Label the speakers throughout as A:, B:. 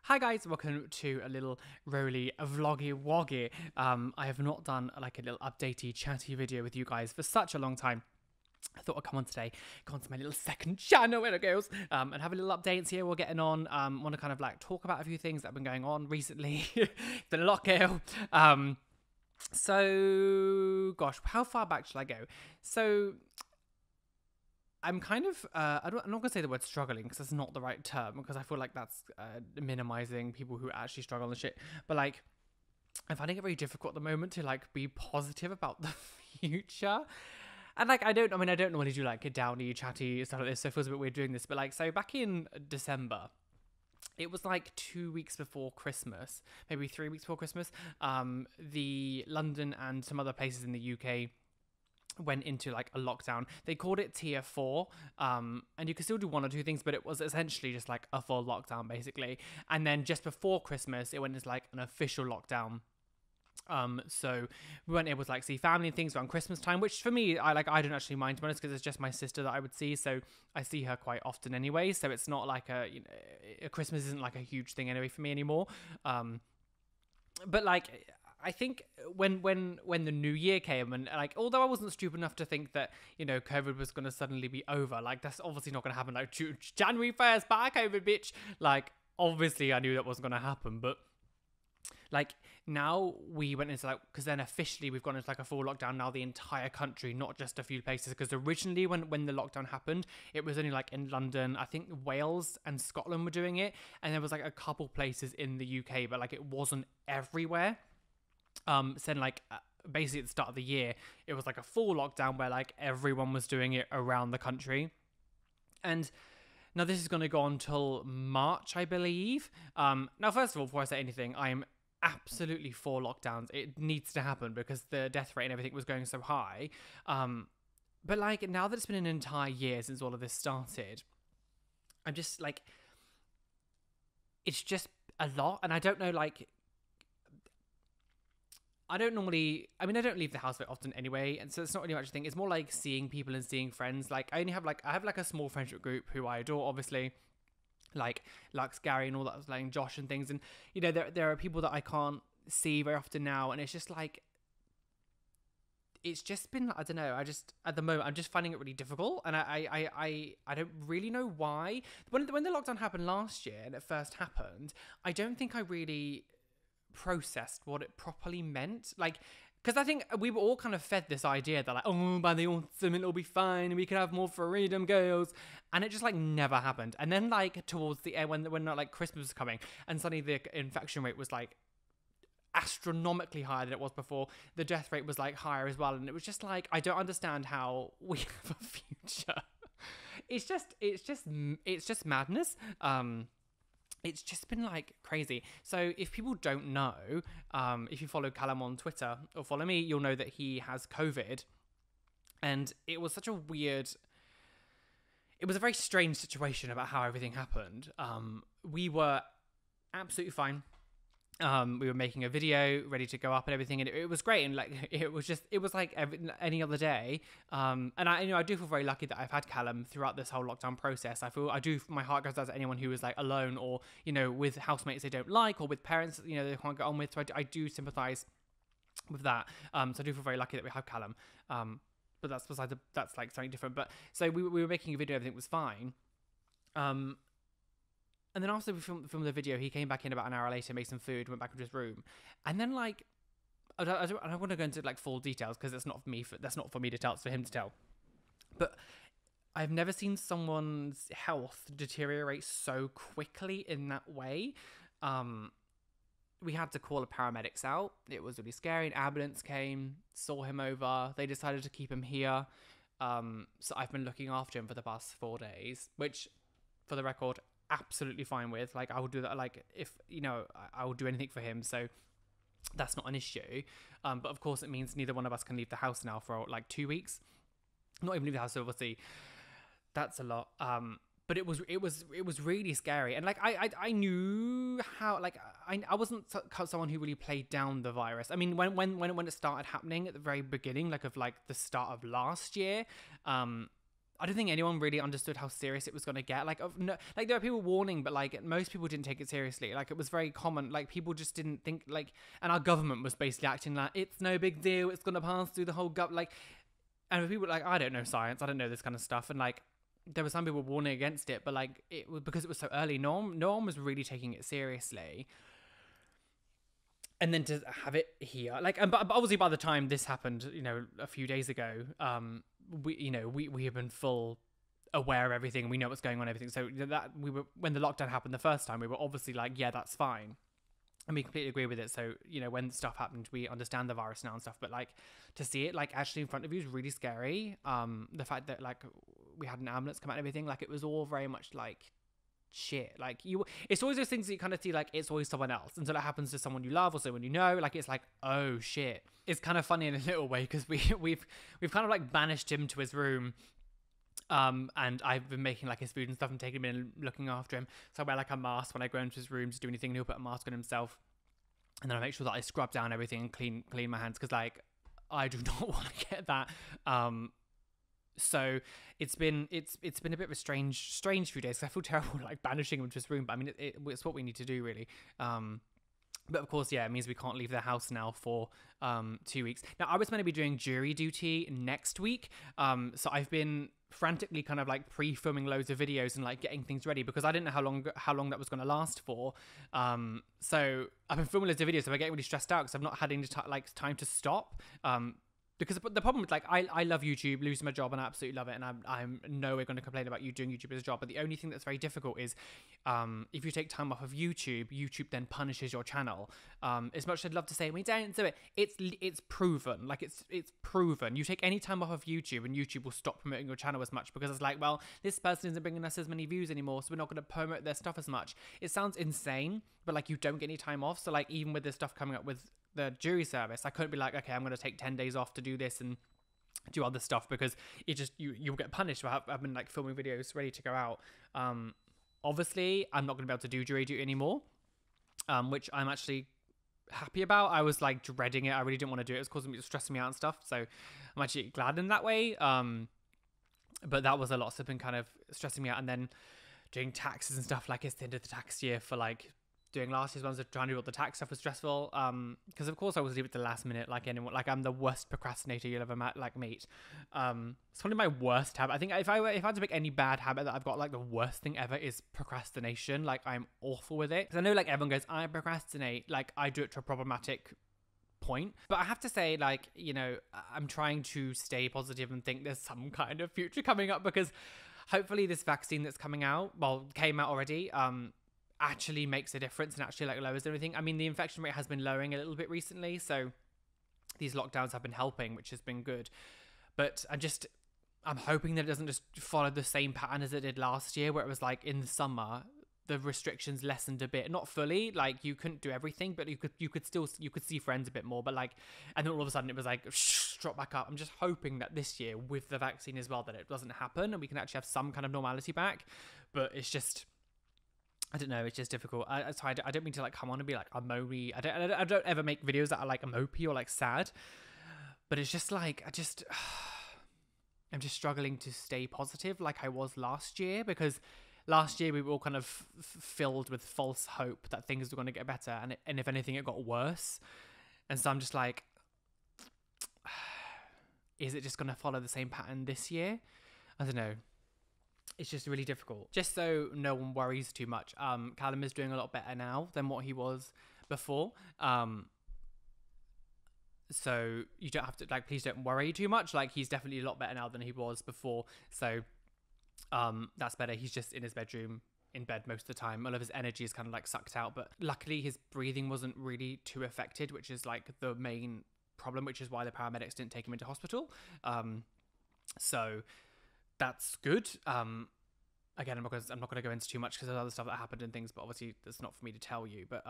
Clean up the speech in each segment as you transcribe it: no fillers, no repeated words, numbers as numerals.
A: Hi guys, welcome to a little Roly vloggy woggy. I have not done like a little updatey chatty video with you guys for such a long time. I thought I'd come on today, go on to my little second channel where it goes, and have a little update and see how we're getting on. Want to kind of like talk about a few things that have been going on recently. It's been a lot, Gail. So gosh, how far back should I go? So I'm kind of, I'm not going to say the word struggling because that's not the right term because I feel like that's minimizing people who actually struggle and shit. But like, I'm finding it very difficult at the moment to like be positive about the future. And like, I don't normally do like a downy, chatty stuff like this, so it feels a bit weird doing this. But like, so back in December, it was like 2 weeks before Christmas, maybe 3 weeks before Christmas. The London and some other places in the UK went into like a lockdown. They called it tier 4, and you could still do one or two things, but it was essentially just like a full lockdown basically. And then just before Christmas it went into like an official lockdown. So we weren't able to like see family and things around Christmas time, which for me, I don't actually mind, to be honest, because it's just my sister that I would see, so I see her quite often anyway, so it's not like a Christmas isn't like a huge thing anyway for me anymore. But like, I think when the new year came, and like, although I wasn't stupid enough to think that, COVID was going to suddenly be over, like that's obviously not going to happen, like January 1st, bye COVID, bitch. Like, obviously I knew that wasn't going to happen, but like now we went into like, because then officially we've gone into like a full lockdown now, the entire country, not just a few places, because originally when the lockdown happened, it was only like in London, I think Wales and Scotland were doing it, and there was like a couple places in the UK, but like it wasn't everywhere. So then like basically at the start of the year, it was like a full lockdown where like everyone was doing it around the country. And now this is going to go on till March, I believe. Now, first of all, before I say anything, I am absolutely for lockdowns. It needs to happen because the death rate and everything was going so high. But like, now that it's been an entire year since all of this started, I'm just like, it's just a lot. And I don't know, like, I don't leave the house very often anyway, and so it's not really much a thing. It's more like seeing people and seeing friends. Like, I have like a small friendship group who I adore, obviously, like Lux, Gary, and all that, like Josh and things. And there are people that I can't see very often now, and it's just like, it's just been, I don't know. I just, at the moment, I'm just finding it really difficult, and I don't really know why. When the lockdown happened last year and it first happened, I don't think I really processed what it properly meant, like, because I think we were all kind of fed this idea that like, oh, by the autumn it'll be fine and we can have more freedom, girls, and it just like never happened. And then like towards the end, when like Christmas was coming, and suddenly the infection rate was like astronomically higher than it was before, the death rate was like higher as well, and it was just like, I don't understand how we have a future. It's just madness. It's just been like crazy. So if people don't know, if you follow Callum on Twitter or follow me, you'll know that he has COVID. And it was such a weird, it was a very strange situation about how everything happened. We were absolutely fine. We were making a video ready to go up and everything, and it was great, and like it was like any other day. And I do feel very lucky that I've had Callum throughout this whole lockdown process. My heart goes out to anyone who is like alone, or with housemates they don't like, or with parents they can't get on with. So I do sympathise with that. So I do feel very lucky that we have Callum. But that's like something different. But so we were making a video, everything was fine. And then after we filmed the video, he came back in about an hour later, made some food, went back into his room. And then like, I don't want to go into like full details because that's not for me to tell, it's for him to tell. But I've never seen someone's health deteriorate so quickly in that way. We had to call the paramedics out. It was really scary. An ambulance came, saw him over. They decided to keep him here. So I've been looking after him for the past 4 days, which, for the record, absolutely fine with. Like, I would do that, like, if I would do anything for him, so that's not an issue. But of course it means neither one of us can leave the house now for like 2 weeks, not even leave the house, so obviously that's a lot. But it was really scary, and like I knew how, like, I wasn't someone who really played down the virus. I mean, when it started happening at the very beginning, like of like the start of last year, I don't think anyone really understood how serious it was going to get. Like, no, like there were people warning, but like most people didn't take it seriously. Like it was very common. Like people just didn't think like, and our government was basically acting like it's no big deal. It's going to pass through the whole like, and people were like, I don't know science. I don't know this kind of stuff. And like, there were some people warning against it, but like it was because it was so early. No one was really taking it seriously. And then to have it here, like, but obviously by the time this happened, you know, a few days ago, we have been full aware of everything. We know what's going on, everything. So that we were, when the lockdown happened the first time, we were obviously like, yeah, that's fine, and we completely agree with it. So you know, when stuff happened, we understand the virus now and stuff. But like to see it like actually in front of you is really scary. The fact that like we had an ambulance come out and everything, like it was all very much like shit. Like it's always those things that you kind of see like it's always someone else until it happens to someone you love or someone you know. Like it's like, oh shit. It's kind of funny in a little way because we've kind of like banished him to his room, and I've been making like his food and stuff and taking him in and looking after him. So I wear like a mask when I go into his room to do anything, and he'll put a mask on himself, and then I make sure that I scrub down everything and clean my hands because like I do not want to get that. So it's been a bit of a strange few days. I feel terrible like banishing him to his room, but I mean it's what we need to do really. But of course, yeah, it means we can't leave the house now for 2 weeks. Now I was meant to be doing jury duty next week, so I've been frantically kind of like pre-filming loads of videos and like getting things ready because I didn't know how long that was going to last for. So I've been filming loads of videos, so I'm getting really stressed out because I've not had any time to stop. Because the problem is like I love YouTube, losing my job, and I absolutely love it, and I'm nowhere going to complain about you doing YouTube as a job. But the only thing that's very difficult is if you take time off of YouTube then punishes your channel. As much as I'd love to say we don't do it, it's proven. Like it's proven. You take any time off of YouTube, and YouTube will stop promoting your channel as much because it's like, well, this person isn't bringing us as many views anymore, so we're not going to promote their stuff as much. It sounds insane, but like you don't get any time off. So like even with this stuff coming up with the jury service, I couldn't be like, okay, I'm going to take 10 days off to do this and do other stuff because it just you'll get punished. I've been like filming videos ready to go out. Obviously I'm not going to be able to do jury duty anymore, which I'm actually happy about. I was like dreading it. I really didn't want to do it. It was causing me, stressing me out and stuff, so I'm actually glad in that way. But that was a lot. So it's been kind of stressing me out, and then doing taxes and stuff. Like it's the end of the tax year for like doing last year's ones, trying to do all the tax stuff was stressful, because of course I always leave it to the last minute like anyone. Like I'm the worst procrastinator you'll ever meet. It's probably my worst habit. I think if I had to pick any bad habit that I've got, like the worst thing ever is procrastination. Like I'm awful with it, because I know like everyone goes, I procrastinate, like I do it to a problematic point, but I have to say, like, you know, I'm trying to stay positive and think there's some kind of future coming up, because hopefully this vaccine that's coming out, well, came out already, actually makes a difference and actually like lowers everything. I mean, the infection rate has been lowering a little bit recently, so these lockdowns have been helping, which has been good. But I'm hoping that it doesn't just follow the same pattern as it did last year, where it was like in the summer the restrictions lessened a bit, not fully, like you couldn't do everything, but you could see friends a bit more, but like, and then all of a sudden it was like drop back up. I'm just hoping that this year with the vaccine as well that it doesn't happen and we can actually have some kind of normality back. But it's just, I don't know, it's just difficult. I don't mean to like come on and be like a mopey. I don't ever make videos that are like a mopey or like sad, but it's just like I'm just struggling to stay positive like I was last year, because last year we were all kind of filled with false hope that things were going to get better, and if anything it got worse. And so I'm just like, is it just going to follow the same pattern this year? I don't know. It's just really difficult. Just so no one worries too much, Callum is doing a lot better now than what he was before. So you don't have to, like, please don't worry too much. Like, he's definitely a lot better now than he was before. So that's better. He's just in his bedroom, in bed most of the time. All of his energy is kind of like sucked out. But luckily his breathing wasn't really too affected, which is like the main problem, which is why the paramedics didn't take him into hospital. So that's good. Again, I'm not going to go into too much because there's other stuff that happened and things, but obviously that's not for me to tell you. But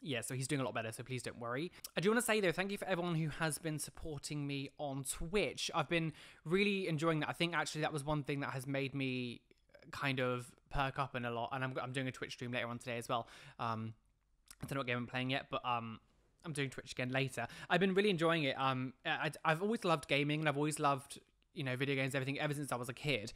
A: yeah, so he's doing a lot better, so please don't worry. I do want to say though, thank you for everyone who has been supporting me on Twitch. I've been really enjoying that. I think actually that was one thing that has made me kind of perk up in a lot, and I'm doing a Twitch stream later on today as well. I don't know what game I'm playing yet, but I'm doing Twitch again later. I've been really enjoying it. I've always loved gaming, and I've always loved video games, everything, ever since I was a kid.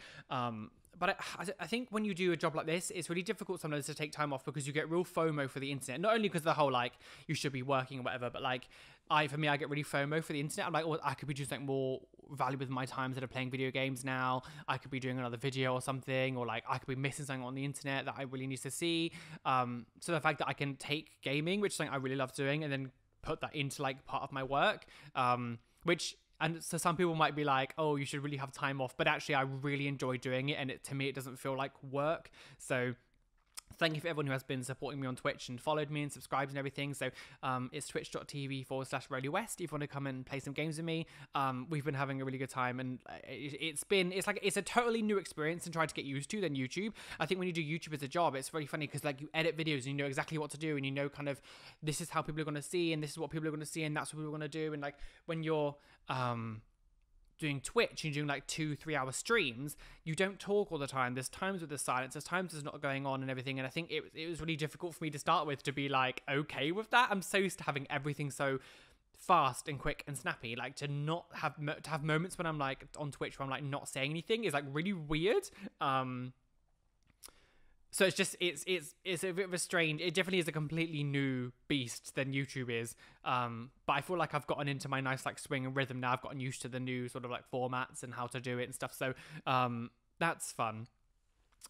A: But I think when you do a job like this, it's really difficult sometimes to take time off because you get real FOMO for the internet. Not only because of the whole, like, you should be working or whatever, but like, I get really FOMO for the internet. I'm like, oh, I could be doing something more valuable with my time instead of playing video games now. I could be doing another video or something, or like I could be missing something on the internet that I really need to see. So the fact that I can take gaming, which is something I really love doing, and then put that into like part of my work, and so some people might be like, oh, you should really have time off, but actually I really enjoy doing it, and to me it doesn't feel like work. So thank you for everyone who has been supporting me on Twitch and followed me and subscribed and everything. So it's twitch.tv/RolyWest if you want to come and play some games with me. We've been having a really good time, and it's a totally new experience and trying to get used to than YouTube. I think when you do YouTube as a job, it's really funny because like you edit videos and you know exactly what to do, and you know kind of this is how people are going to see, and this is what people are going to see, and that's what people are going to do. And like when you're doing Twitch and you're doing like 2-3 hour streams, you don't talk all the time. There's times with the silence, there's times there's not going on and everything. And I think it was really difficult for me to start with to be like okay with that. I'm so used to having everything so fast and quick and snappy, like to not have moments when I'm like on Twitch where I'm like not saying anything is like really weird. So it's just it's a bit of a strange. It definitely is a completely new beast than YouTube is. But I feel like I've gotten into my nice like swing and rhythm now. I've gotten used to the new sort of like formats and how to do it and stuff. So that's fun.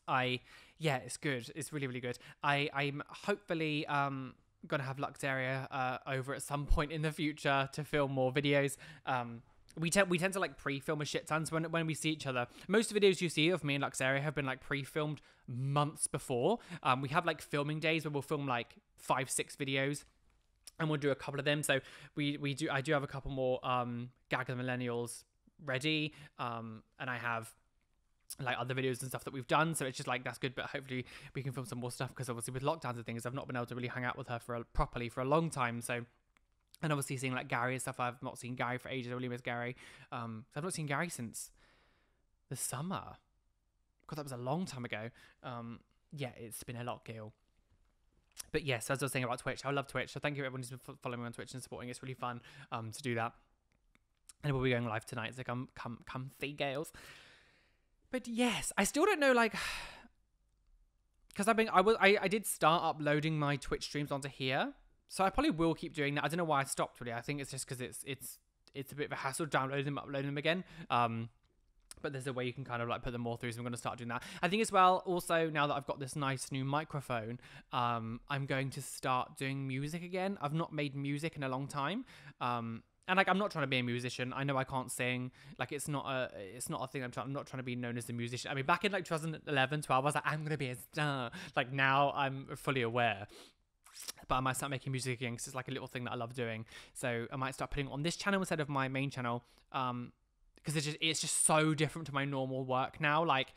A: It's good. It's really, really good. I'm hopefully gonna have Luxaria over at some point in the future to film more videos. We tend to like pre-film a shit ton. So when we see each other, most videos you see of me and Luxaria have been like pre-filmed months before. We have like filming days where we'll film like 5-6 videos, and we'll do a couple of them. So I do have a couple more Gag of the Millennials ready, and I have like other videos and stuff that we've done. So it's just like that's good. But hopefully we can film some more stuff because obviously with lockdowns and things, I've not been able to really hang out with her properly for a long time. So. And obviously seeing like Gary and stuff. I've not seen Gary for ages. I really miss Gary. So I've not seen Gary since the summer. God, that was a long time ago. It's been a lot, Gil. But yes, as I was saying about Twitch, I love Twitch. So thank you everyone who's been following me on Twitch and supporting. It's really fun to do that. And we'll be going live tonight. So come see Gales. But yes, I still don't know like because I did start uploading my Twitch streams onto here. So I probably will keep doing that. I don't know why I stopped really. I think it's just because it's a bit of a hassle downloading them, uploading them again. But there's a way you can kind of like put them all through. So I'm going to start doing that. I think as well, also now that I've got this nice new microphone, I'm going to start doing music again. I've not made music in a long time. And like I'm not trying to be a musician. I know I can't sing. Like it's not a thing. I'm not trying to be known as a musician. I mean, back in like 2011, 12, I was like, I'm going to be a star. Like now I'm fully aware. But I might start making music again because it's like a little thing that I love doing. So I might start putting it on this channel instead of my main channel, because it's just so different to my normal work now. Like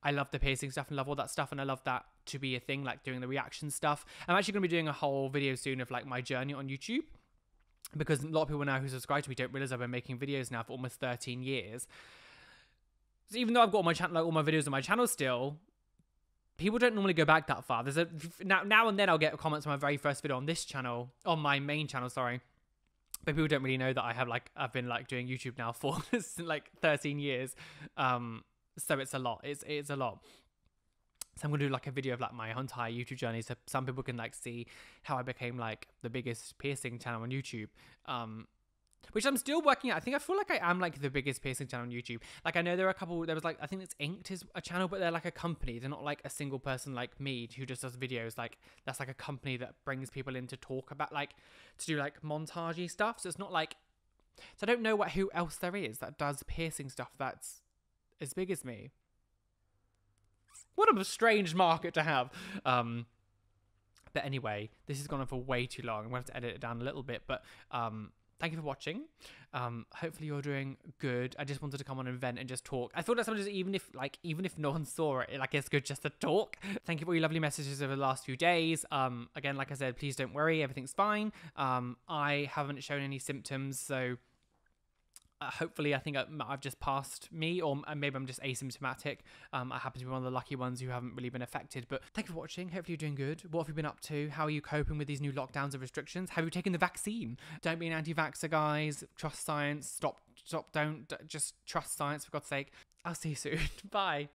A: I love the piercing stuff and love all that stuff, and I love that to be a thing, like doing the reaction stuff. I'm actually going to be doing a whole video soon of like my journey on YouTube, because a lot of people now who subscribe to me don't realize I've been making videos now for almost 13 years. So even though I've got all my channel, like all my videos on my channel still, people don't normally go back that far. There's now and then I'll get comments on my very first video on this channel, on my main channel, sorry. But people don't really know that I've been like doing YouTube now for like 13 years. So it's a lot. It's a lot. So I'm gonna do like a video of like my entire YouTube journey, so some people can like see how I became like the biggest piercing channel on YouTube. Which I'm still working at. I feel like I am like the biggest piercing channel on YouTube. Like I know there was like, I think it's Inked is a channel, but they're like a company. They're not like a single person like me who just does videos. Like that's like a company that brings people in to talk about like, to do like montagey stuff. So it's not like, so I don't know who else there is that does piercing stuff that's as big as me. What a strange market to have. But anyway, this has gone on for way too long. I'm going to have to edit it down a little bit, but thank you for watching. Hopefully you're doing good. I just wanted to come on and vent and just talk. I thought that sometimes even if no one saw it, like it's good just to talk. Thank you for all your lovely messages over the last few days. Again, like I said, please don't worry, everything's fine. I haven't shown any symptoms, so hopefully I think I've just passed me, or maybe I'm just asymptomatic. I happen to be one of the lucky ones who haven't really been affected. But thank you for watching. Hopefully you're doing good. What have you been up to? How are you coping with these new lockdowns and restrictions? Have you taken the vaccine? Don't be an anti-vaxxer, guys. Trust science. Stop Stop, don't, just trust science for God's sake. I'll see you soon. Bye.